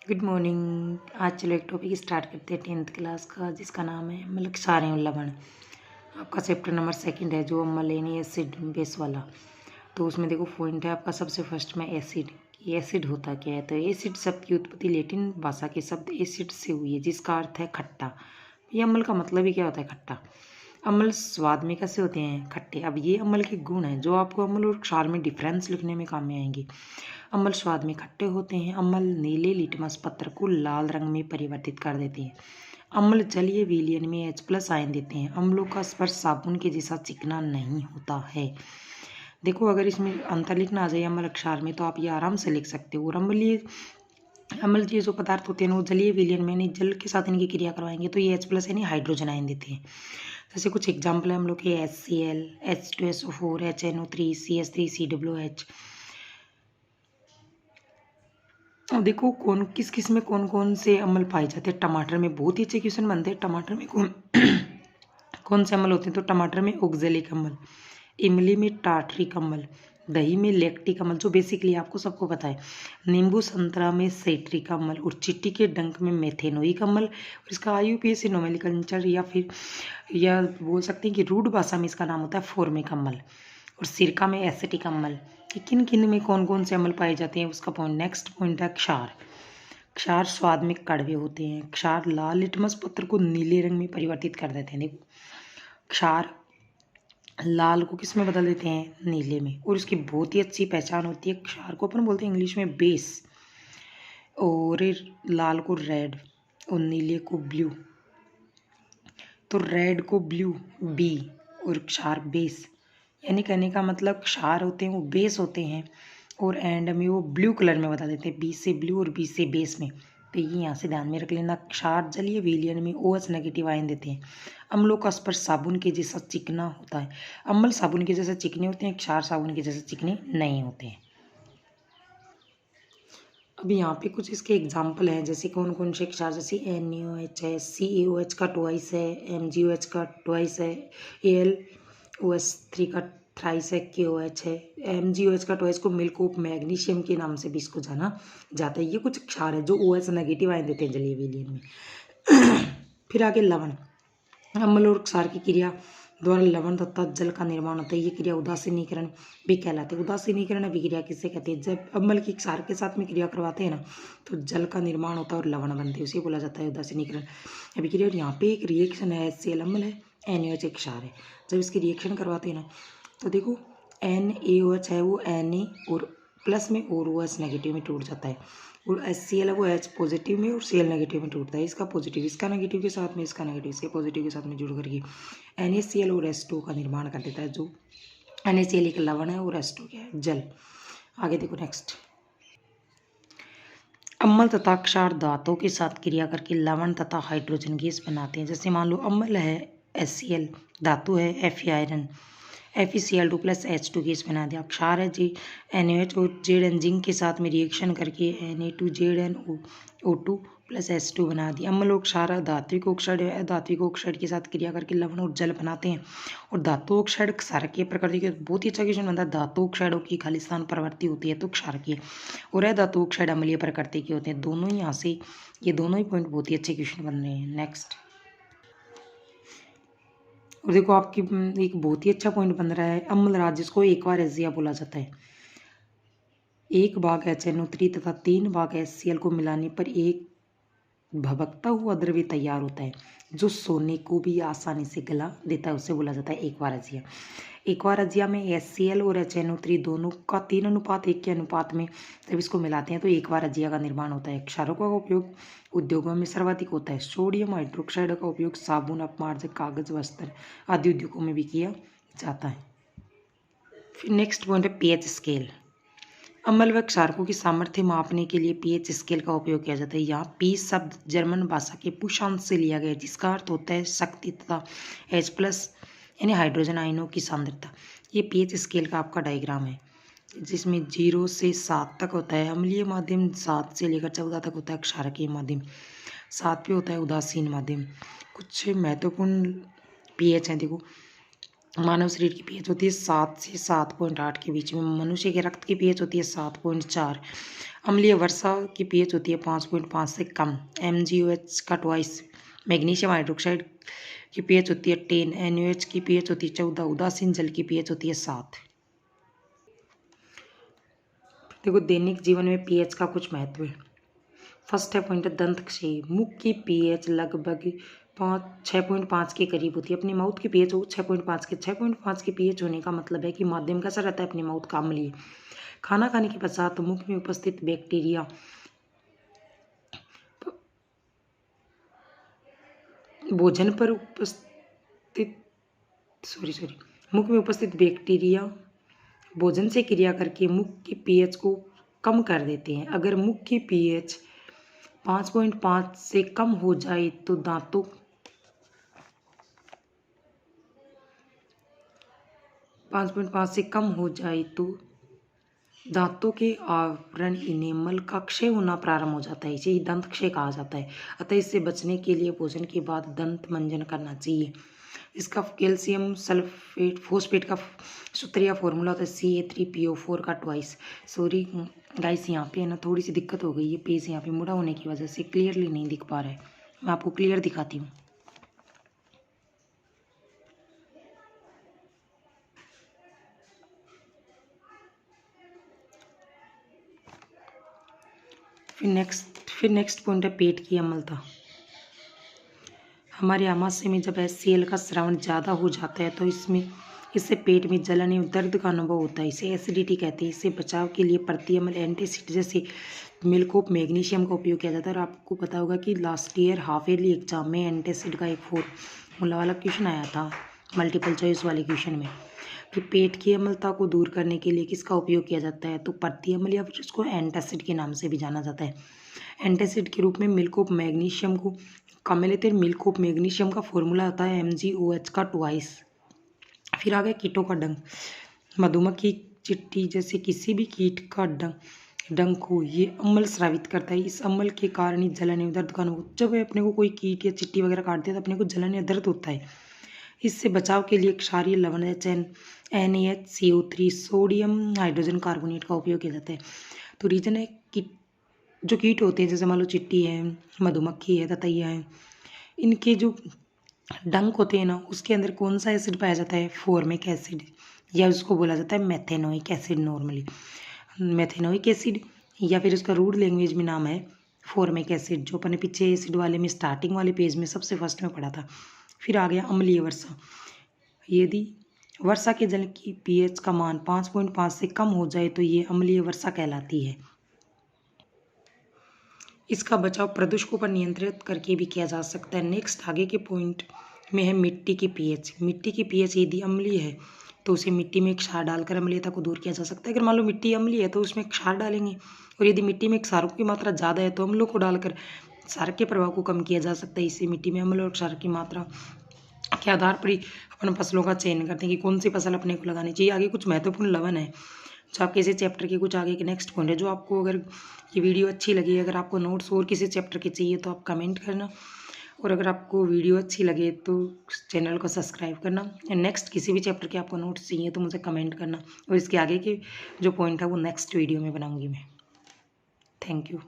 Good morning. आज चलो एक टॉपिक स्टार्ट करते हैं 10th क्लास का, जिसका नाम है मतलब क्षार एवं लवण। आपका चैप्टर नंबर 2 है, जो अम्ल यानी एसिड बेस वाला। तो उसमें देखो पॉइंट है आपका सबसे फर्स्ट में एसिड। एसिड होता क्या है? तो एसिड शब्द की उत्पत्ति लैटिन भाषा के शब्द एसिड से हुई है, जिसका अर्थ है खट्टा। ये अम्ल का मतलब ही क्या होता है? खट्टा। अम्ल स्वाद में कैसे होते हैं? खट्टे। अब ये अम्ल के गुण हैं जो आपको अम्ल और क्षार में डिफरेंस लिखने में काम में आएंगे। अम्ल स्वाद में खट्टे होते हैं। अम्ल नीले लिटमस पत्र को लाल रंग में परिवर्तित कर देते हैं। अम्ल जलीय विलयन में H+ आयन देते हैं। अम्लों का स्पर्श साबुन के जैसा चिकना नहीं होता है। देखो, अगर इसमें अंतर लिखना आ जाए अम्ल क्षार में, तो आप ये आराम से लिख सकते हो। और अम्लीय जो पदार्थ होते हैं वो जलीय विलयन में यानी जल के साथ इनकी क्रिया करवाएंगे तो ये H+ यानी हाइड्रोजन आयन देते हैं। जैसे कुछ एग्जाम्पल है हम लोग के HCl, H2SO4, HNO3, CH3, COOH। अब देखो किस किस में कौन कौन से अम्ल पाए जाते हैं। टमाटर में बहुत ही अच्छे क्वेश्चन बनते हैं। टमाटर में कौन कौन से अम्ल होते हैं? तो टमाटर में ऑक्जेलिक अम्ल, इमली में टार्टरिक अम्ल, दही में लैक्टिक अम्ल, जो बेसिकली आपको सबको पता है। नींबू संतरा में साइट्रिक अम्ल, और चींटी के डंक में मेथेनोइक अम्ल। और इसका IUPAC नोमेनक्लेचर या बोल सकते हैं कि रूढ़ भाषा में इसका नाम होता है फॉर्मिक अम्ल। और सिरका में एसिटिक अम्ल। किन किन में कौन कौन से अम्ल पाए जाते हैं उसका पॉइंट, नेक्स्ट पॉइंट है क्षार। क्षार स्वाद में कड़वे होते हैं। क्षार लाल लिटमस पत्र को नीले रंग में परिवर्तित कर देते हैं। देखो, क्षार लाल को किस में बदल देते हैं? नीले में। और इसकी बहुत ही अच्छी पहचान होती है। क्षार को अपन बोलते हैं इंग्लिश में बेस, और लाल को रेड और नीले को ब्लू। तो रेड को ब्लू बी, और क्षार बेस, यानी कहने का मतलब क्षार होते हैं वो बेस होते हैं और एंड में वो ब्लू कलर में बता देते हैं, बी से ब्लू और बी से बेस में। तो ये यहाँ से ध्यान में रख लेना। क्षार जलीय विलयन में OH नेगेटिव आयन देते हैं। अम्लों का स्पर्श साबुन के जैसा चिकना होता है। अम्ल साबुन के जैसे चिकने होते हैं, क्षार साबुन के जैसे चिकने नहीं होते हैं। अभी यहाँ पे कुछ इसके एग्जाम्पल हैं, जैसे कौन कौन से क्षार, जैसे NaOH है, CaOH का ट्वाइस है, MgOH का ट्वाइस है, AlOH3 का थ्राइस है, KOH है। MgOH का ट्वाइस को मिल्क ऑफ मैग्नीशियम के नाम से भी इसको जाना जाता है। ये कुछ क्षार है जो OH नेगेटिव आयन देते हैं जलीय विलयन में। फिर आगे लवण। अम्ल और क्षार की क्रिया द्वारा लवण तथा जल का निर्माण होता है। ये क्रिया उदासीनीकरण भी कहलाती है। उदासीनीकरण अभिक्रिया किसे कहते हैं? जब अम्ल की क्षार के साथ में क्रिया करवाते हैं ना, तो जल का निर्माण होता है और लवण बनते हैं, उसे बोला जाता है उदासीनीकरण अभिक्रिया। और यहाँ पे एक रिएक्शन है, HCl अम्ल है, NaOH एक क्षार है। जब इसकी रिएक्शन करवाते हैं ना, तो देखो NaOH है वो Na और प्लस में और OH नेगेटिव में टूट जाता है, और HCl है वो H पॉजिटिव में और Cl नेगेटिव में टूटता है। इसका पॉजिटिव इसका नेगेटिव के साथ में, इसका नेगेटिव इसके पॉजिटिव के साथ में जुड़ करके NaCl और H2 का निर्माण कर देता है। जो NaCl एक लवण है और H2 क्या है? जल। आगे देखो नेक्स्ट। अम्ल तथा क्षार धातुओं के साथ क्रिया करके लवण तथा हाइड्रोजन गैस बनाते हैं। जैसे मान लो अम्ल है HCl, धातु है Fe आयरन, FeCl2+H2 गैस बना दिया। क्षार है NaOH और Zn जिंक के साथ में रिएक्शन करके Na2ZnO2+H2 बना दिया। अम्ल और क्षार धात्विक ऑक्साइड या अधात्विक ऑक्साइड के साथ क्रिया करके लवण और जल बनाते हैं। और धातु ऑक्साइड क्षारकीय प्रकृति के, बहुत ही अच्छा क्वेश्चन बनता है। धातु ऑक्साइडों की खालिस्तान प्रवृत्ति होती है तो क्षारकीय, और अधातु ऑक्साइड अम्लीय प्रकृति के होते हैं। दोनों ही यहाँ से ये दोनों ही पॉइंट बहुत ही अच्छे क्वेश्चन बन रहे हैं। नेक्स्ट। और देखो आपकी एक बहुत ही अच्छा पॉइंट बन रहा है, अम्ल राज, जिसको एक्वारेजिया बोला जाता है। 1 भाग HNO3 तथा 3 भाग HCl को मिलाने पर एक भभकता हुआ द्रव्य तैयार होता है जो सोने को भी आसानी से गला देता है, उसे बोला जाता है एक्वारेजिया। एक्वारेजिया में HCl और HNO3 दोनों का 3:1 के अनुपात में जब इसको मिलाते हैं तो एक्वारेजिया का निर्माण होता है। क्षारों का उपयोग उद्योगों में सर्वाधिक होता है। सोडियम हाइड्रोक्साइड का उपयोग साबुन, अपमार्जक, कागज, वस्त्र आदि उद्योगों में भी किया जाता है। फिर नेक्स्ट पॉइंट है pH स्केल। अम्ल व क्षारकों की सामर्थ्य मापने के लिए pH स्केल का उपयोग किया जाता है। यहाँ P शब्द जर्मन भाषा के पुशांश से लिया गया है, जिसका अर्थ होता है शक्ति तथा H+ यानी हाइड्रोजन आयनों की सांद्रता। ये pH स्केल का आपका डायग्राम है, जिसमें 0 से 7 तक होता है अम्लीय माध्यम, 7 से लेकर 14 तक होता है क्षारकीय माध्यम, 7 पे होता है उदासीन माध्यम। कुछ महत्वपूर्ण pH हैं देखो, मानव शरीर की पीएच होती है 7 से 7.8 के बीच में। मनुष्य के रक्त की पीएच होती है 7.4। अम्लीय वर्षा की पीएच होती है 5.5 से कम। MgOH का ट्वाइस। मैग्नीशियम हाइड्रोक्साइड की पीएच होती है 10। NaOH की पीएच होती है 14। उदासीन जल की पीएच होती है 7। देखो दैनिक जीवन में पीएच का कुछ महत्व है। फर्स्ट है पॉइंट दंत क्षय। मुख की पीएच लगभग 6.5 के करीब होती है। अपनी माउथ की पीएच 6.5 के पीएच होने का मतलब है कि माध्यम कैसा रहता है अपनी माउथ का, अम्लीय। खाना खाने के पश्चात मुख में उपस्थित बैक्टीरिया भोजन पर उपस्थित मुख में उपस्थित बैक्टीरिया भोजन से क्रिया करके मुख की पीएच को कम कर देते हैं। अगर मुख की पीएच 5.5 से कम हो जाए तो दांतों 5.5 से कम हो जाए तो दांतों के आवरण इनेमल का क्षय होना प्रारंभ हो जाता है। इसे दंत क्षय कहा जाता है। अतः इससे बचने के लिए भोजन के बाद दंत मंजन करना चाहिए। इसका कैल्शियम सल्फेट फोस्फेट का सूत्र या फॉर्मूला होता है CA3PO4 का ट्वाइस। सॉरी गाइस, यहाँ पे है ना थोड़ी सी दिक्कत हो गई है, पेज यहाँ पे मुड़ा होने की वजह से क्लियरली नहीं दिख पा रहा है। मैं आपको क्लियर दिखाती हूँ। फिर नेक्स्ट पॉइंट है पेट की अम्लता। हमारे आमाशय में जब HCl का स्रावन ज़्यादा हो जाता है तो इससे पेट में जलन एवं दर्द का अनुभव होता है। इसे एसिडिटी कहते हैं। इससे बचाव के लिए प्रतिअम्ल एंटासिड जैसे मिल्क ऑफ मैग्नीशियम का उपयोग किया जाता है। और आपको पता होगा कि last year half yearly exam में एंटासिड का एक फॉर्मूला वाला क्वेश्चन आया था, मल्टीपल चॉइस वाले क्वेश्चन में, कि पेट की अम्लता को दूर करने के लिए किसका उपयोग किया जाता है, तो प्रतिअम्ल या फिर उसको एंटासिड के नाम से भी जाना जाता है। एंटासिड के रूप में मिल्क ऑफ मैग्नीशियम को कम में लेते हैं। मिल्क ऑफ मैग्नीशियम का फॉर्मूला होता है MgOH का ट्वाइस। फिर आ गया कीटों का डंक। मधुमक्खी, चिट्टी जैसे किसी भी कीट का डंक को ये अम्ल स्रावित करता है। इस अम्ल के कारण ही जलन एवं दर्द का अनुभव, जब अपने को कोई कीट या चिट्टी वगैरह काटती है तो अपने को जलन या दर्द होता है। इससे बचाव के लिए क्षारीय लवण NaHCO3 सोडियम हाइड्रोजन कार्बोनेट का उपयोग किया जाता है। तो रीजन है कि जो कीट होते हैं जैसे मान लो चिट्टी है, मधुमक्खी है, ततैया है, इनके जो डंक होते हैं ना उसके अंदर कौन सा एसिड पाया जाता है, फॉर्मिक एसिड, या उसको बोला जाता है methanoic acid. Normally methanoic acid या फिर उसका रूट लैंग्वेज में नाम है फॉर्मिक एसिड, जो अपने पीछे एसिड वाले में स्टार्टिंग वाले पेज में सबसे फर्स्ट में पढ़ा था। फिर आ गया अम्लीय वर्षा। यदि वर्षा के जल की पीएच का मान 5.5 से कम हो जाए तो ये अम्लीय वर्षा कहलाती है। इसका बचाव प्रदूषकों पर नियंत्रित करके भी किया जा सकता है। नेक्स्ट आगे के पॉइंट में है मिट्टी की पीएच। मिट्टी की पीएच यदि अम्लीय है तो उसे मिट्टी में क्षार डालकर अम्लीयता को दूर किया जा सकता है। अगर मान लो मिट्टी अम्लीय है तो उसमें क्षार डालेंगे, और यदि मिट्टी में क्षारों की मात्रा ज़्यादा है तो अम्लों को डालकर क्षार के प्रभाव को कम किया जा सकता है। इससे मिट्टी में अम्ल और क्षार की मात्रा के आधार पर ही अपन फसलों का चयन करते हैं कि कौन सी फसल अपने को लगानी चाहिए। आगे कुछ महत्वपूर्ण लवण है जो आपके इसी चैप्टर के कुछ आगे के नेक्स्ट पॉइंट है। जो आपको अगर ये वीडियो अच्छी लगी, अगर आपको नोट्स और किसी चैप्टर के चाहिए तो आप कमेंट करना, और अगर आपको वीडियो अच्छी लगे तो चैनल को सब्सक्राइब करना। नेक्स्ट किसी भी चैप्टर के आपको नोट्स चाहिए तो मुझे कमेंट करना, और इसके आगे के जो पॉइंट है वो नेक्स्ट वीडियो में बनाऊँगी मैं। Thank you.